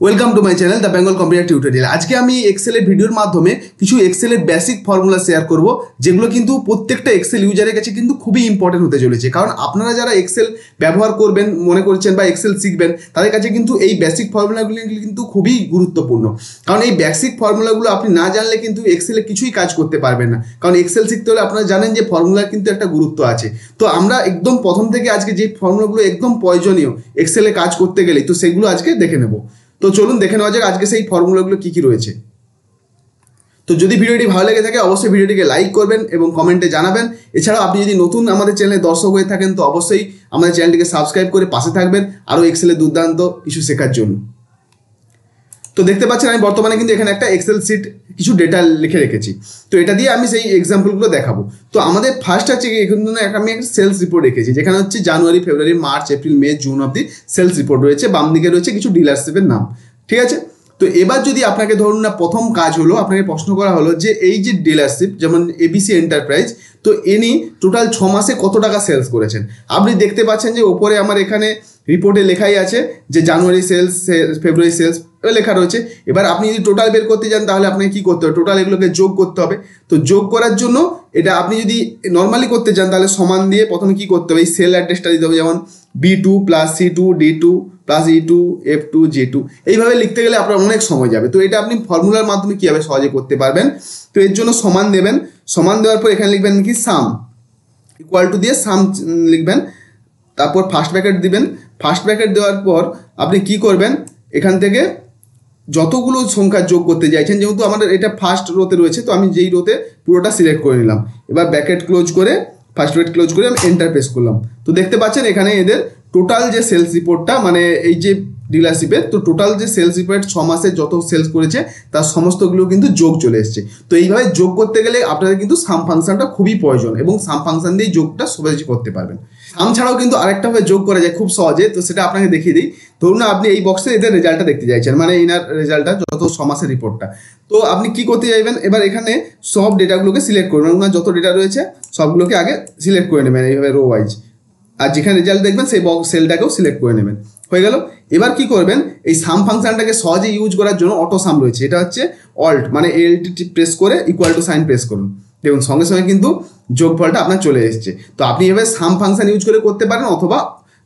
Welcome to my channel the Bengal computer tutorial. আজকে আমি এক্সেলের ভিডিওর মাধ্যমে কিছু এক্সেলের বেসিক ফর্মুলা শেয়ার করব, যেগুলো কিন্তু প্রত্যেকটা এক্সেল ইউজারের কাছে কিন্তু খুবই ইম্পর্টেন্ট হতে চলেছে। কারণ আপনারা যারা এক্সেল ব্যবহার করবেন মনে করছেন বা এক্সেল শিখবেন, তাদের কাছে কিন্তু এই বেসিক ফর্মুলাগুলি কিন্তু খুবই গুরুত্বপূর্ণ। কারণ এই বেসিক ফর্মুলাগুলো আপনি না জানলে কিন্তু এক্সেলে কিছুই কাজ করতে পারবেন না। কারণ এক্সেল শিখতে হলে আপনারা জানেন যে ফর্মুলার কিন্তু একটা গুরুত্ব আছে। তো আমরা একদম প্রথম থেকে আজকে যে ফর্মুলাগুলো একদম প্রয়োজনীয় এক্সেলে কাজ করতে গেলে, তো সেগুলো আজকে দেখে নেব। তো চলুন দেখে নেওয়া যাক আজকে সেই ফর্মুলাগুলো কী কী রয়েছে। তো যদি ভিডিওটি ভালো লেগে থাকে অবশ্যই ভিডিওটিকে লাইক করবেন এবং কমেন্টে জানাবেন। এছাড়াও আপনি যদি নতুন আমাদের চ্যানেলে দর্শক হয়ে থাকেন তো অবশ্যই আমাদের চ্যানেলটিকে সাবস্ক্রাইব করে পাশে থাকবেন আরও এক্সেলের দুর্দান্ত কিছু শেখার জন্য। তো দেখতে পাচ্ছেন আমি বর্তমানে কিন্তু এখানে একটা এক্সেল শিট কিছু ডেটা লিখে রেখেছি। তো এটা দিয়ে আমি সেই এক্সাম্পলগুলো দেখাবো। তো আমাদের ফার্স্ট আছে এখানে আমি একটা সেলস রিপোর্ট রেখেছি, যেখানে হচ্ছে জানুয়ারি, ফেব্রুয়ারি, মার্চ, এপ্রিল, মে, জুন অবধি সেলস রিপোর্ট রয়েছে। বাম দিকে রয়েছে কিছু ডিলারশিপের নাম, ঠিক আছে। তো এবার যদি আপনাকে ধরুন না প্রথম কাজ হলো আপনাকে প্রশ্ন করা হলো যে এই যে ডিলারশিপ যেমন এবিসি এন্টারপ্রাইজ, তো ইনি টোটাল 6 মাসে কত টাকা সেলস করেছেন। আপনি দেখতে পাচ্ছেন যে ওপরে আমার এখানে রিপোর্টে লেখাই আছে যে জানুয়ারি সেলস, ফেব্রুয়ারি সেলস লেখা রয়েছে। এবার আপনি যদি টোটাল বের করতে যান তাহলে আপনাকে কী করতে হবে, টোটাল এগুলোকে যোগ করতে হবে। তো যোগ করার জন্য এটা আপনি যদি নর্মালি করতে চান তাহলে সমান দিয়ে প্রথমে কী করতে হবে, এই সেল অ্যাড্রেসটা দিতে হবে, যেমন B2 + C2 D2 + E2 F2 G2, এইভাবে লিখতে গেলে আপনার অনেক সময় যাবে। তো এটা আপনি ফর্মুলার মাধ্যমে কীভাবে সহজে করতে পারবেন। তো এর জন্য সমান দেবেন, সমান দেওয়ার পর এখানে লিখবেন কি সাম, ইকুয়াল টু দিয়ে সাম লিখবেন, তারপর ফার্স্ট ব্র্যাকেট দিবেন। ফার্স্ট ব্র্যাকেট দেওয়ার পর আপনি কি করবেন, এখান থেকে যতগুলো সংখ্যা যোগ করতে চাইছেন, যেহেতু আমাদের এটা ফার্স্ট রোতে রয়েছে তো আমি যেই রোতে পুরোটা সিলেক্ট করে নিলাম। এবার ব্র্যাকেট ক্লোজ করে ফার্স্ট ব্র্যাকেট ক্লোজ করে আমি এন্টার প্রেস করলাম। তো দেখতে পাচ্ছেন এখানে এদের টোটাল যে সেলস রিপোর্টটা, মানে এই যে ডিলারশিপের, তো টোটাল যে সেলস রিপোর্ট 6 মাসে যত সেলস করেছে তার সমস্তগুলো কিন্তু যোগ চলে এসছে। তো এইভাবে যোগ করতে গেলে আপনাদের কিন্তু সাম ফাংশনটা খুবই প্রয়োজন এবং সাম ফাংশন দিয়ে যোগটা সহজে করতে পারবেন। সাম ছাড়াও কিন্তু আরেকটাভাবে যোগ করা যায় খুব সহজে, তো সেটা আপনাকে দেখিয়ে দিই। ধরুন আপনি এই বক্সে এদের রেজাল্টটা দেখতে চাইছেন, মানে ইনার রেজাল্টটা যত 6 মাসের রিপোর্টটা। তো আপনি কি করতে চাইবেন, এবার এখানে সব ডেটাগুলোকে সিলেক্ট করবেন, ওনার যত ডেটা রয়েছে সবগুলোকে আগে সিলেক্ট করে নেবেন এইভাবে রো ওয়াইজ, আর যেখানে রেজাল্ট দেখবেন সেই বক্স সেলটাকেও সিলেক্ট করে নেবেন। হয়ে গেল। এবার কি করবেন, এই সাম ফাংশনটাকে সহজে ইউজ করার জন্য অটো সাম রয়েছে, এটা হচ্ছে অল্ট মানে এলটি প্রেস করে ইকুয়াল টু সাইন প্রেস করুন, দেখুন সঙ্গে সঙ্গে কিন্তু যোগফলটা আপনার চলে এসেছে। তো আপনি এভাবে সাম ফাংশন ইউজ করে করতে পারেন, অথবা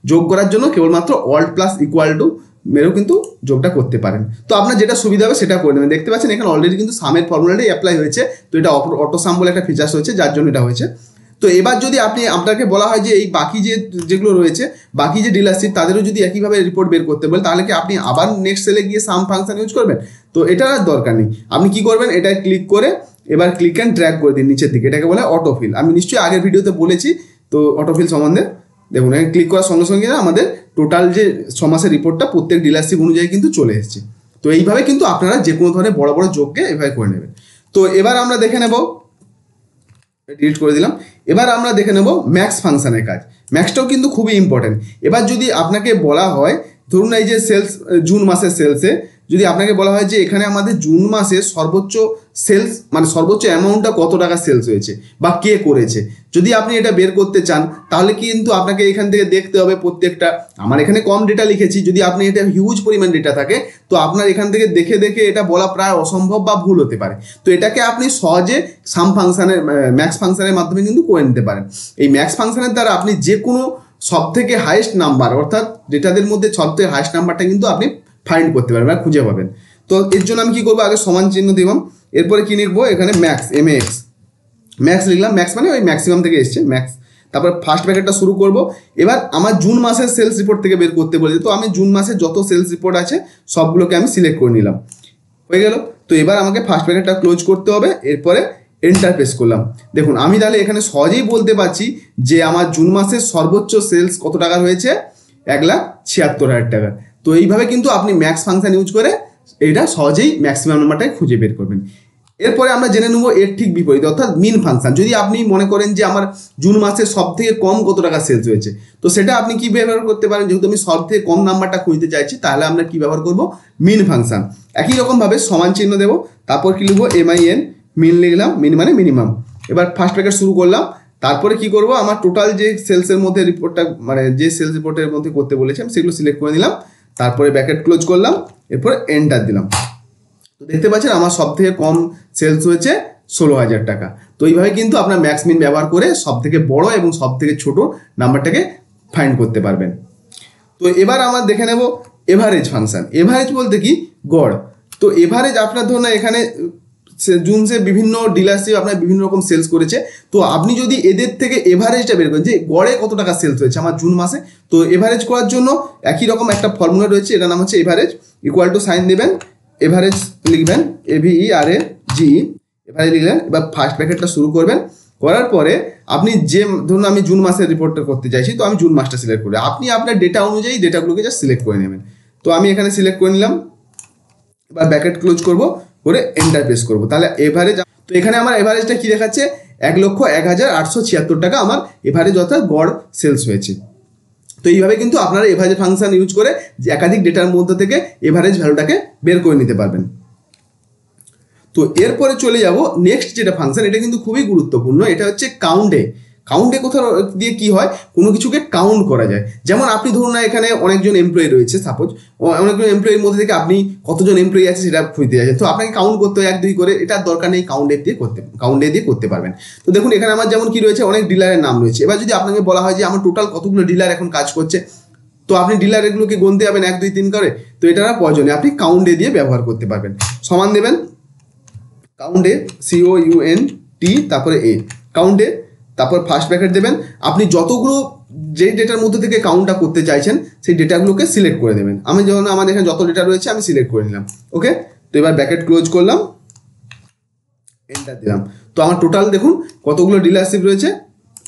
যোগ করার জন্য কেবলমাত্র অল্ট প্লাস ইকুয়াল টু মেরেও কিন্তু যোগটা করতে পারেন। তো আপনার যেটা সুবিধা হবে সেটা করে নেবেন। দেখতে পাচ্ছেন এখানে অলরেডি কিন্তু সামের ফর্মুলাটাই অ্যাপ্লাই হয়েছে, তো এটা অটো সাম বলে একটা ফিচার্স হয়েছে যার জন্য এটা হয়েছে। তো এবার যদি আপনাকে বলা হয় যে এই বাকি যেগুলো রয়েছে, বাকি যে ডিলারশিপ তাদেরও যদি একইভাবে রিপোর্ট বের করতে বলে, তাহলে কি আপনি আবার নেক্সট সেলে গিয়ে সাম ফাংশন ইউজ করবেন? তো এটার আর দরকার নেই। আপনি কি করবেন, এটায় ক্লিক করে এবার ক্লিক অ্যান্ড ড্র্যাগ করে দিন নিচের দিকে, এটাকে বলে অটোফিল। আমি নিশ্চয়ই আগের ভিডিওতে বলেছি তো অটোফিল সম্বন্ধে। দেখুন এখানে ক্লিক করার সঙ্গে সঙ্গে আমাদের টোটাল যে 6 মাসের রিপোর্টটা প্রত্যেক ডিলারশিপ অনুযায়ী কিন্তু চলে এসেছে। তো এইভাবে কিন্তু আপনারা যে কোনো ধরনের বড় বড় যোগকে এভাবে করে নেবেন। তো এবার আমরা দেখে নেব, ডিলিট করে দিলাম। এবার আমরা দেখে নেব ম্যাক্স ফাংশনের কাজ। ম্যাক্সটাও কিন্তু খুবই ইম্পর্টেন্ট। এবার যদি আপনাকে বলা হয়, ধরুন এই যে সেলস জুন মাসের সেলসে যদি আপনাকে বলা হয় যে এখানে আমাদের জুন মাসে সর্বোচ্চ সেলস মানে সর্বোচ্চ অ্যামাউন্টটা কত টাকা সেলস হয়েছে বা কে করেছে, যদি আপনি এটা বের করতে চান তাহলে কিন্তু আপনাকে এখান থেকে দেখতে হবে প্রত্যেকটা। আমার এখানে কম ডেটা লিখেছি, যদি আপনি এটা হিউজ পরিমাণ ডেটা থাকে তো আপনার এখান থেকে দেখে দেখে এটা বলা প্রায় অসম্ভব বা ভুল হতে পারে। তো এটাকে আপনি সহজে সাম ফাংশনের ম্যাক্স ফাংশনের মাধ্যমে কিন্তু করে নিতে পারেন। এই ম্যাক্স ফাংশনের দ্বারা আপনি যে কোনো সব থেকে হাইয়েস্ট নাম্বার, অর্থাৎ ডেটাদের মধ্যে সব থেকে হাইয়েস্ট নাম্বারটা কিন্তু আপনি ফাইন্ড করতে পারবেন বা খুঁজে পাবেন। তো এর জন্য আমি কী করবো, আগে সমান চিহ্ন দিলাম, এরপরে কী লিখবো, এখানে ম্যাক্স MAX ম্যাক্স লিখলাম। ম্যাক্স মানে ওই ম্যাক্সিমাম থেকে এসছে ম্যাক্স, তারপর ফার্স্ট ব্র্যাকেটটা শুরু করব। এবার আমার জুন মাসের সেলস রিপোর্ট থেকে বের করতে বলেছে, তো আমি জুন মাসের যত সেলস রিপোর্ট আছে সবগুলোকে আমি সিলেক্ট করে নিলাম। হয়ে গেল। তো এবার আমাকে ফার্স্ট ব্র্যাকেটটা ক্লোজ করতে হবে, এরপরে এন্টার প্রেস করলাম। দেখুন আমি তাহলে এখানে সহজেই বলতে পারছি যে আমার জুন মাসের সর্বোচ্চ সেলস কত টাকার হয়েছে, 1,76,000 টাকা। তো এইভাবে কিন্তু আপনি ম্যাক্স ফাংশন ইউজ করে এটা সহজেই ম্যাক্সিমাম নাম্বারটাই খুঁজে বের করবেন। এরপরে আমরা জেনে নেব এর ঠিক বিপরীত, অর্থাৎ মিন ফাংশন। যদি আপনি মনে করেন যে আমার জুন মাসে সব থেকে কম কত টাকা সেলস হয়েছে, তো সেটা আপনি কি ব্যবহার করতে পারেন, যেহেতু আমি সব থেকে কম নাম্বারটা খুঁজতে চাইছি তাহলে আমরা কি ব্যবহার করব, মিন ফাংশন। একই রকমভাবে সমান চিহ্ন দেবো, তারপর কি লিখবো, MIN, মিন লিখলাম, মিন মানে মিনিমাম। এবার ফার্স্ট ব্র্যাকেট শুরু করলাম, তারপরে কি করব, আমার টোটাল যে সেলসের মধ্যে রিপোর্টটা মানে যে সেলস রিপোর্টের মধ্যে করতে বলেছি আমি সেগুলো সিলেক্ট করে নিলাম। তারপরে ব্র্যাকেট ক্লোজ করলাম, এরপরে এন্টার দিলাম। তো দেখতে পাচ্ছেন আমার সব থেকে কম সেলস হয়েছে 16,000 টাকা। তো এইভাবে কিন্তু আপনার ম্যাক্স মিন ব্যবহার করে সব থেকে বড় এবং সব থেকে ছোট নাম্বারটাকে ফাইন্ড করতে পারবেন। তো এবার আমরা দেখে নেব এভারেজ ফাংশন। এভারেজ বলতে কি গড়। তো এভারেজ আপনার ধরুন এখানে জুনসে বিভিন্ন ডিলারশিপ আপনার বিভিন্ন রকম সেলস করেছে, তো আপনি যদি এদের থেকে এভারেজটা বের করেন যে গড়ে কত টাকা সেলস হয়েছে আমার জুন মাসে, তো এভারেজ করার জন্য একই রকম একটা ফর্মুলা রয়েছে, এটার নাম হচ্ছে এভারেজ। ইকুয়াল টু সাইন দেবেন, এভারেজ লিখবেন AVERAGE, এভারেজ লিখলেন। এবার ফার্স্ট ব্র্যাকেটটা শুরু করবেন, করার পরে আপনি যে ধরুন আমি জুন মাসের রিপোর্টটা করতে চাইছি, তো আমি জুন মাসটা সিলেক্ট করি। আপনি আপনার ডেটা অনুযায়ী ডেটাগুলোকে জাস্ট সিলেক্ট করে নেবেন। তো আমি এখানে সিলেক্ট করে নিলাম, এবার ব্র্যাকেট ক্লোজ করব, করে এন্টার প্রেস করবো। তাহলে এভারেজ, তো এখানে আমার এভারেজটা কি দেখাচ্ছে 1,01,876 টাকা আমার এভারেজ অর্থাৎ গড় সেলস হয়েছে। তো এইভাবে কিন্তু আপনারা এভারেজ ফাংশন ইউজ করে একাধিক ডেটার মধ্যে থেকে এভারেজ ভ্যালুটাকে বের করে নিতে পারবেন। তো এরপরে চলে যাব নেক্সট যেটা ফাংশন, এটা কিন্তু খুবই গুরুত্বপূর্ণ, এটা হচ্ছে কাউন্টে। কাউন্টে কোথাও দিয়ে কি হয়, কোনো কিছুকে কাউন্ট করা যায়। যেমন আপনি ধরুন না এখানে অনেকজন এমপ্লয়ি রয়েছে, সাপোজ অনেকজন এমপ্লয়ির মধ্যে থেকে আপনি কতজন এমপ্লয়ি আছে সেটা খুঁজতে যাচ্ছেন, তো আপনাকে কাউন্ট করতে হয় 1 2 করে, এটার দরকার নেই, কাউন্টে দিয়ে করতে পারবেন। তো দেখুন এখানে আমার যেমন কি রয়েছে, অনেক ডিলারের নাম রয়েছে। এবার যদি আপনাকে বলা হয় যে আমার টোটাল কতগুলো ডিলার এখন কাজ করছে, তো আপনি ডিলার এগুলোকে গুনতে যাবেন 1 2 3 করে, তো এটা না প্রয়োজনে আপনি কাউন্টে দিয়ে ব্যবহার করতে পারবেন। সমান দেবেন কাউন্টে COUNT তারপরে A কাউন্টে, তারপর ফার্স্ট ব্র্যাকেট দেবেন। আপনি যতগুলো যে ডেটার মধ্যে থেকে কাউন্টটা করতে চাইছেন সেই ডেটাগুলোকে সিলেক্ট করে দেবেন। আমি যখন আমাদের এখানে যত ডেটা রয়েছে আমি সিলেক্ট করে নিলাম, ওকে। তো এবার ব্র্যাকেট ক্লোজ করলাম, এন্টার দিলাম। তো আমার টোটাল দেখুন কতগুলো ডিলারশিপ রয়েছে,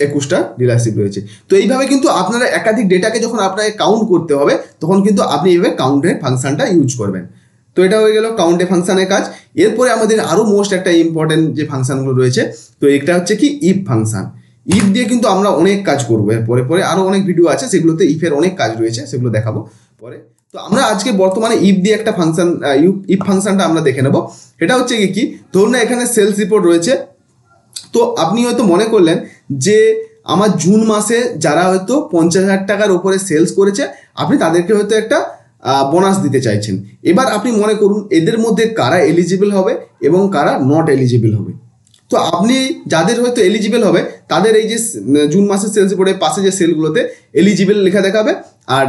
21টা ডিলারশিপ রয়েছে। তো এইভাবে কিন্তু আপনারা একাধিক ডেটাকে যখন আপনাকে কাউন্ট করতে হবে, তখন কিন্তু আপনি এইভাবে কাউন্টের ফাংশনটা ইউজ করবেন। তো এটা হয়ে গেল কাউন্টে ফাংশনের কাজ। এরপরে আমাদের আরও মোস্ট একটা ইম্পর্টেন্ট যে ফাংশনগুলো রয়েছে, তো এটা হচ্ছে কি ইফ ফাংশন। ইফ দিয়ে কিন্তু আমরা অনেক কাজ করবো, এরপরে পরে আরও অনেক ভিডিও আছে সেগুলোতে ইফের অনেক কাজ রয়েছে, সেগুলো দেখাবো পরে। তো আমরা আজকে বর্তমানে ইফ দিয়ে একটা ফাংশন, ইফ ফাংশনটা আমরা দেখে নেব। এটা হচ্ছে কি ধরুন না এখানে সেলস রিপোর্ট রয়েছে, তো আপনি হয়তো মনে করলেন যে আমার জুন মাসে যারা হয়তো 50,000 টাকার উপরে সেলস করেছে, আপনি তাদেরকে হয়তো একটা বোনাস দিতে চাইছেন। এবার আপনি মনে করুন এদের মধ্যে কারা এলিজিবল হবে এবং কারা নট এলিজিবল হবে। তো আপনি যাদের হয়তো এলিজিবল হবে তাদের এই যে জুন মাসের সেলস রিপোর্টের পাশে যে সেলগুলোতে এলিজিবল লেখা দেখাবে, আর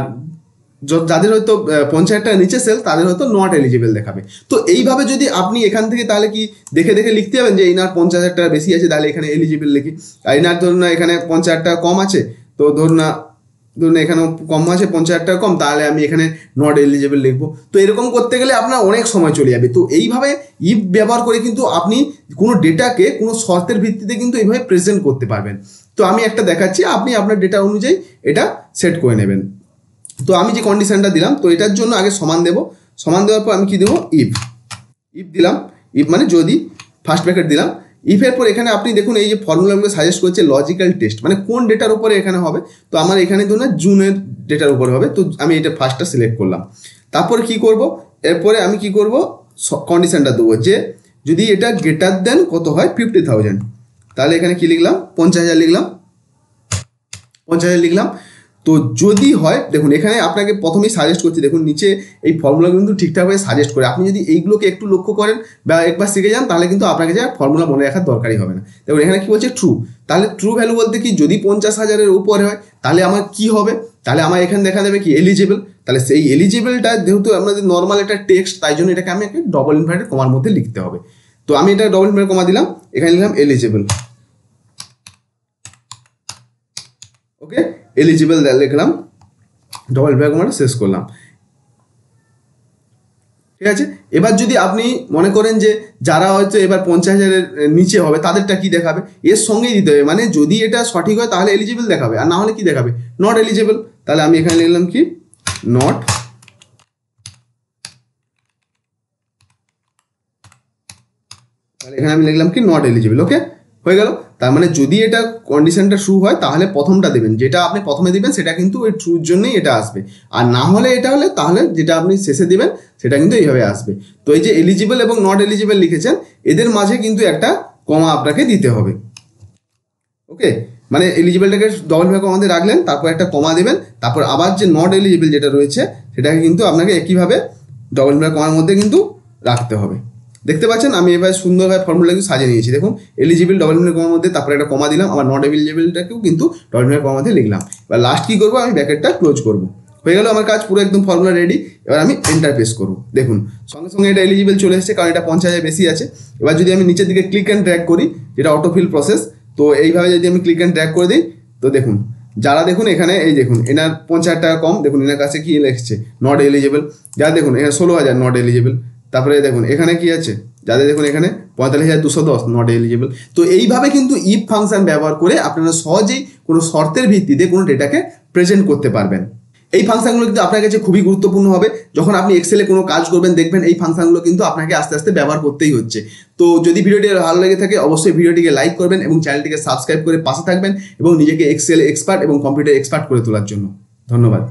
যাদের হয়তো 50,000 টাকার নিচে সেল তাদের হয়তো নট এলিজিবল দেখাবে। তো এইভাবে যদি আপনি এখান থেকে তাহলে কি দেখে দেখে লিখতে যাবেন যে এনার 50,000 টাকা বেশি আছে তাহলে এখানে এলিজিবল লিখি, আর এনার ধরুন না এখানে 50,000 টাকা কম আছে, তো ধরুন এখানে কম আছে 50,000 টাকা কম, তাহলে আমি এখানে নট এলিজিবল লিখবো। তো এরকম করতে গেলে আপনার অনেক সময় চলে যাবে। তো এইভাবে ইফ ব্যবহার করে কিন্তু আপনি কোনো ডেটাকে কোনো শর্তের ভিত্তিতে কিন্তু এইভাবে প্রেজেন্ট করতে পারবেন। তো আমি একটা দেখাচ্ছি, আপনি আপনার ডেটা অনুযায়ী এটা সেট করে নেবেন। তো আমি যে কন্ডিশনটা দিলাম, তো এটার জন্য আগে সমান দেব, সমান দেওয়ার পর আমি কি দেবো ইফ দিলাম। ইফ মানে যদি, ফার্স্ট ব্র্যাকেট দিলাম। ইফের পর এখানে আপনি দেখুন এই যে ফর্মুলাগুলো সাজেস্ট করছে লজিক্যাল টেস্ট, মানে কোন ডেটার উপরে এখানে হবে। তো আমার এখানে ধরুন জুনের ডেটার উপরে হবে, তো আমি এটা ফার্স্টটা সিলেক্ট করলাম। তারপরে কি করব, এরপরে আমি কি করব কন্ডিশনটা দেবো যে যদি এটা গ্রেটার দেন কত হয় 50,000, তাহলে এখানে কি লিখলাম 50,000 লিখলাম, 50,000 লিখলাম। তো যদি হয় দেখুন এখানে আপনাকে প্রথমেই সাজেস্ট করছি, দেখুন নিচে এই ফর্মুলা কিন্তু ঠিকঠাকভাবে সাজেস্ট করে। আপনি যদি এইগুলোকে একটু লক্ষ্য করেন বা একবার শিখে যান তাহলে কিন্তু আপনাকে যে ফর্মুলা মনে রাখার দরকারই হবে না। দেখুন এখানে কি বলছে ট্রু, তাহলে ট্রু ভ্যালু বলতে কি যদি 50,000-এর উপরে হয় তাহলে আমার কি হবে, তাহলে আমার এখানে দেখা যাবে কি এলিজিবল। তাহলে সেই এলিজিবলটা যেহেতু আমাদের নর্মাল একটা টেক্সট, তাই জন্য এটাকে আমি একটা ডবল ইনভার্টেড কমার মধ্যে লিখতে হবে। তো আমি এটা ডবল ইনভার্টেড কমা দিলাম, এখানে লিখলাম এলিজিবল, ওকে এলিজিবল লিখলাম, ডবল ইনভার্টেড কমাটা শেষ করলাম, ঠিক আছে। এবার যদি আপনি মনে করেন যে যারা হয়তো এবার 50,000-এর নিচে হবে তাদেরটা কি দেখাবে, এর সঙ্গেই দিতে হবে, মানে যদি এটা সঠিক হয় তাহলে এলিজিবল দেখাবে, আর না হলে কি দেখাবে নট এলিজিবল। তাহলে আমি এখানে লিখলাম কি নট, তাহলে এখানে আমি লিখলাম কি নট এলিজিবল, ওকে হয়ে গেল। তার মানে যদি এটা কন্ডিশনটা ট্রু হয় তাহলে প্রথমটা দেবেন, যেটা আপনি প্রথমে দিবেন সেটা কিন্তু ওই ট্রুর জন্যই এটা আসবে, আর না হলে এটা হলে তাহলে যেটা আপনি শেষে দিবেন সেটা কিন্তু এইভাবে আসবে। তো এই যে এলিজিবল এবং নট এলিজিবল লিখেছেন এদের মাঝে কিন্তু একটা কমা আপনাকে দিতে হবে, ওকে। মানে এলিজিবলটাকে ডবল ভ্যালু কমাতে রাখলেন, তারপর একটা কমা দেবেন, তারপর আবার যে নট এলিজিবল যেটা রয়েছে সেটাকে কিন্তু আপনাকে একইভাবে ডবল ভ্যালু কমার মধ্যে কিন্তু রাখতে হবে। দেখতে পাচ্ছেন আমি এবার সুন্দরভাবে ফর্মুলা কিন্তু সাজিয়ে নিয়েছি। দেখুন এলিজিবল ডবল ভ্যালু কমার মধ্যে, তারপরে একটা কমা দিলাম, আবার নট এলিজিবলটাকেও কিন্তু ডবল ভ্যালু কমার মধ্যে লিখলাম। এবার লাস্ট কী করবো, আমি ব্র্যাকেটটা ক্লোজ করবো। হয়ে গেল আমার কাজ, পুরো একদম ফর্মুলা রেডি। এবার আমি এন্টার প্রেস করবো। দেখুন সঙ্গে সঙ্গে এটা এলিজিবল চলে এসেছে, কারণ এটা 50,000 বেশি আছে। এবার যদি আমি নিচের দিকে ক্লিক অ্যান্ড ড্র্যাগ করি, যেটা অটোফিল প্রসেস, তো এইভাবে যদি আমি ক্লিক অ্যান্ড ড্র্যাগ করে দিই, তো দেখুন যারা দেখুন এখানে এই দেখুন এনার 50,000 টাকা কম, দেখুন এনার কাছে কি লিখছে নট এলিজিবল। যারা দেখুন এখানে 16,000 নট এলিজিবল। তারপরে দেখুন এখানে কি আছে, যাদের দেখুন এখানে 45,210 নট এলিজিবল। তো এইভাবে কিন্তু ইফ ফাংশন ব্যবহার করে আপনারা সহজেই কোনো শর্তের ভিত্তিতে কোনো ডেটাকে প্রেজেন্ট করতে পারবেন। এই ফাংশনগুলো কিন্তু আপনার কাছে খুবই গুরুত্বপূর্ণ হবে। যখন আপনি এক্সেলে কোনো কাজ করবেন দেখবেন এই ফাংশনগুলো কিন্তু আপনাকে আস্তে আস্তে ব্যবহার করতেই হচ্ছে। তো যদি ভিডিওটি ভালো লেগে থাকে অবশ্যই ভিডিওটিকে লাইক করবেন এবং চ্যানেলটিকে সাবস্ক্রাইব করে পাশে থাকবেন এবং নিজেকে এক্সেল এক্সপার্ট এবং কম্পিউটার এক্সপার্ট করে তোলার জন্য। ধন্যবাদ।